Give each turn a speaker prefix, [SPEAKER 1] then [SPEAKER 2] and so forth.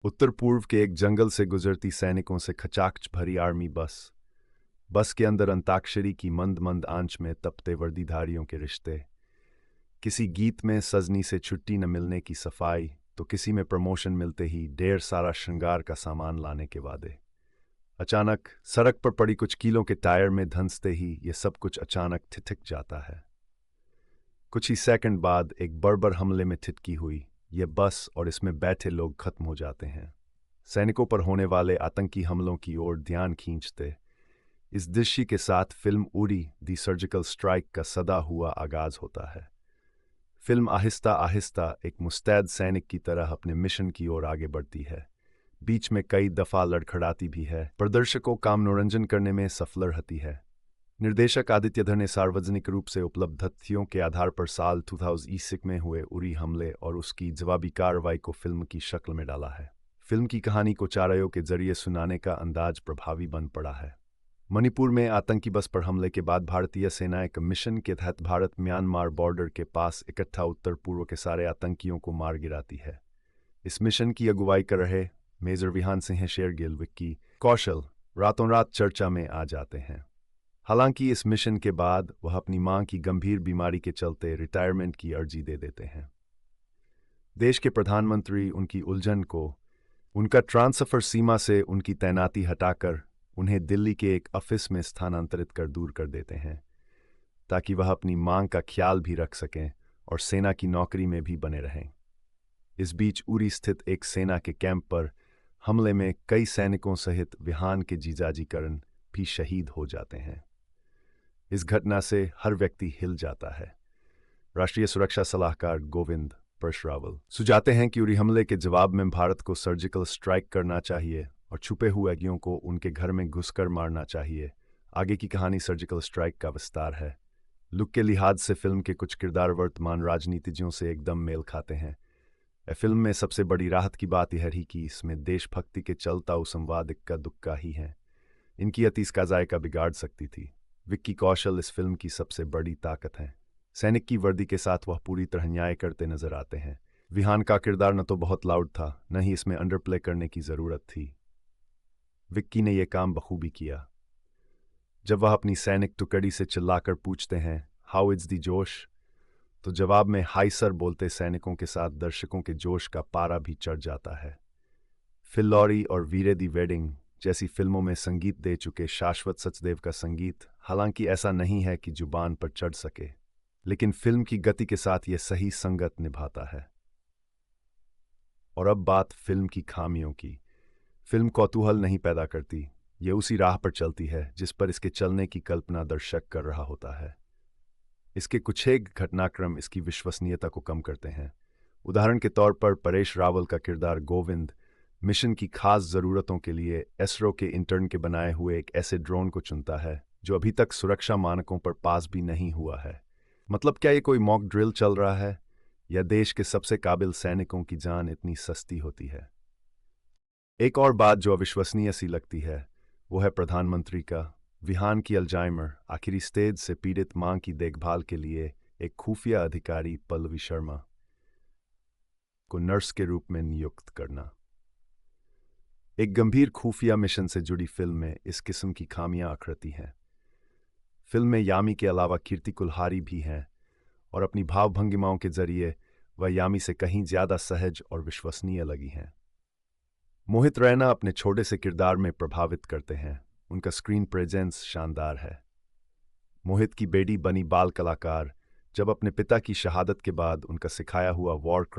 [SPEAKER 1] उत्तर पूर्व के एक जंगल से गुजरती सैनिकों से खचाखच भरी आर्मी बस के अंदर अंताक्षरी की मंद मंद आंच में तपते वर्दीधारियों के रिश्ते, किसी गीत में सजनी से छुट्टी न मिलने की सफाई, तो किसी में प्रमोशन मिलते ही ढेर सारा श्रृंगार का सामान लाने के वादे। अचानक सड़क पर पड़ी कुछ कीलों के टायर में धंसते ही ये सब कुछ अचानक ठिठक जाता है। कुछ ही सेकंड बाद एक बर्बर हमले में ठिठकी हुई ये बस और इसमें बैठे लोग खत्म हो जाते हैं। सैनिकों पर होने वाले आतंकी हमलों की ओर ध्यान खींचते इस दृश्य के साथ फिल्म उरी दी सर्जिकल स्ट्राइक का सदा हुआ आगाज होता है। फिल्म आहिस्ता आहिस्ता एक मुस्तैद सैनिक की तरह अपने मिशन की ओर आगे बढ़ती है, बीच में कई दफा लड़खड़ाती भी है, पर दर्शकों का मनोरंजन करने में सफल रहती है। निर्देशक आदित्य धर ने सार्वजनिक रूप से उपलब्ध तथ्यों के आधार पर साल 2006 में हुए उरी हमले और उसकी जवाबी कार्रवाई को फिल्म की शक्ल में डाला है। फिल्म की कहानी को चारायों के जरिए सुनाने का अंदाज प्रभावी बन पड़ा है। मणिपुर में आतंकी बस पर हमले के बाद भारतीय सेना एक मिशन के तहत भारत म्यांमार बॉर्डर के पास इकट्ठा उत्तर पूर्व के सारे आतंकियों को मार गिराती है। इस मिशन की अगुवाई कर रहे मेजर विहान सिंह शेरगिल विक्की कौशल रातों रात चर्चा में आ जाते हैं। हालांकि इस मिशन के बाद वह अपनी मां की गंभीर बीमारी के चलते रिटायरमेंट की अर्जी दे देते हैं। देश के प्रधानमंत्री उनकी उलझन को उनका ट्रांसफर सीमा से उनकी तैनाती हटाकर उन्हें दिल्ली के एक ऑफिस में स्थानांतरित कर दूर कर देते हैं, ताकि वह अपनी मांग का ख्याल भी रख सकें और सेना की नौकरी में भी बने रहें। इस बीच उरी स्थित एक सेना के कैंप पर हमले में कई सैनिकों सहित विहान के जीजाजी करण भी शहीद हो जाते हैं। इस घटना से हर व्यक्ति हिल जाता है। राष्ट्रीय सुरक्षा सलाहकार गोविंद परशरावल सुझाते हैं कि उरी हमले के जवाब में भारत को सर्जिकल स्ट्राइक करना चाहिए और छुपे हुए आतंकियों को उनके घर में घुसकर मारना चाहिए। आगे की कहानी सर्जिकल स्ट्राइक का विस्तार है। लुक के लिहाज से फिल्म के कुछ किरदार वर्तमान राजनीतिज्ञों से एकदम मेल खाते हैं। फिल्म में सबसे बड़ी राहत की बात यह है कि इसमें देशभक्ति के चलता संवाद इक्का दुक्का ही है। इनकी अति इसका जायका बिगाड़ सकती थी। विक्की कौशल इस फिल्म की सबसे बड़ी ताकत है। सैनिक की वर्दी के साथ वह पूरी तरह न्याय करते नजर आते हैं। विहान का किरदार न तो बहुत लाउड था, न ही इसमें अंडरप्ले करने की जरूरत थी। विक्की ने यह काम बखूबी किया। जब वह अपनी सैनिक टुकड़ी से चिल्लाकर पूछते हैं हाउ इज दी जोश, तो जवाब में हाई सर बोलते सैनिकों के साथ दर्शकों के जोश का पारा भी चढ़ जाता है। फिल लॉरी और वीरे दी वेडिंग जैसी फिल्मों में संगीत दे चुके शाश्वत सचदेव का संगीत हालांकि ऐसा नहीं है कि जुबान पर चढ़ सके, लेकिन फिल्म की गति के साथ यह सही संगत निभाता है। और अब बात फिल्म की खामियों की। फिल्म कौतूहल नहीं पैदा करती, यह उसी राह पर चलती है जिस पर इसके चलने की कल्पना दर्शक कर रहा होता है। इसके कुछ एक घटनाक्रम इसकी विश्वसनीयता को कम करते हैं। उदाहरण के तौर पर परेश रावल का किरदार गोविंद मिशन की खास जरूरतों के लिए एसरो के इंटर्न के बनाए हुए एक ऐसे ड्रोन को चुनता है जो अभी तक सुरक्षा मानकों पर पास भी नहीं हुआ है। मतलब क्या ये कोई मॉक ड्रिल चल रहा है, या देश के सबसे काबिल सैनिकों की जान इतनी सस्ती होती है? एक और बात जो अविश्वसनीय सी लगती है वो है प्रधानमंत्री का विहान की अल्जाइमर आखिरी स्टेज से पीड़ित मां की देखभाल के लिए एक खुफिया अधिकारी पल्लवी शर्मा को नर्स के रूप में नियुक्त करना। एक गंभीर खुफिया मिशन से जुड़ी फिल्म में इस किस्म की खामियां अखरती हैं। फिल्म में यामी के अलावा कीर्ति कुल्हारी भी हैं और अपनी भाव भंगिमाओं के जरिए वह यामी से कहीं ज्यादा सहज और विश्वसनीय लगी हैं। मोहित रैना अपने छोटे से किरदार में प्रभावित करते हैं। उनका स्क्रीन प्रेजेंस शानदार है। मोहित की बेटी बनी बाल कलाकार जब अपने पिता की शहादत के बाद उनका सिखाया हुआ वॉर